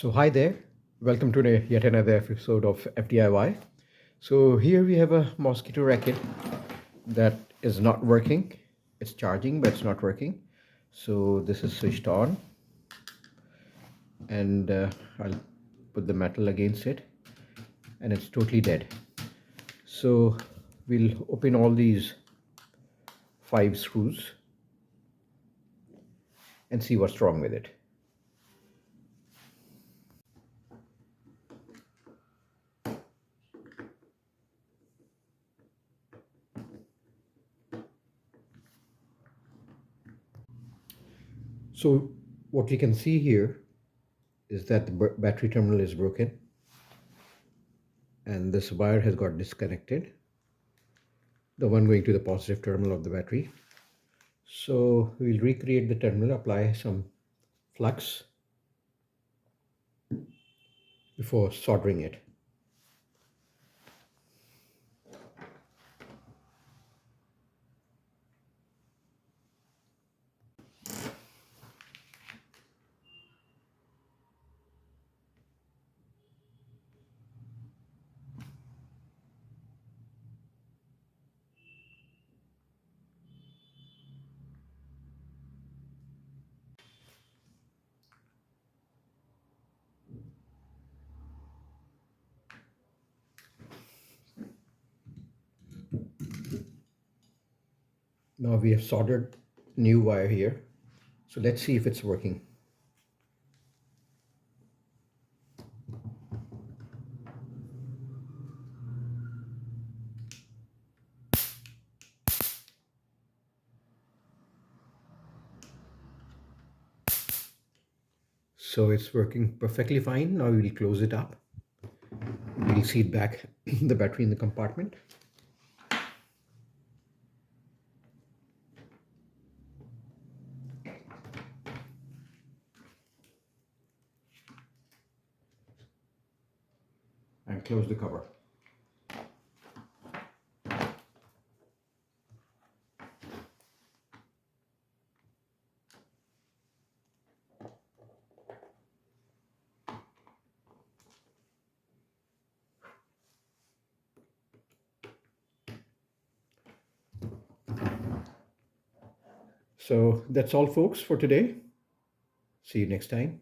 So hi there, welcome to yet another episode of FDIY. So here we have a mosquito racket that is not working. It's charging, but it's not working. So this is switched on, and I'll put the metal against it, and it's totally dead. So we'll open all these 5 screws and see what's wrong with it. So what we can see here is that the battery terminal is broken and this wire has got disconnected, the one going to the positive terminal of the battery. So we'll recreate the terminal, apply some flux before soldering it. Now we have soldered new wire here. So let's see if it's working. So it's working perfectly fine. Now we'll close it up. We'll seat back the battery in the compartment. And close the cover. So that's all folks for today. See you next time.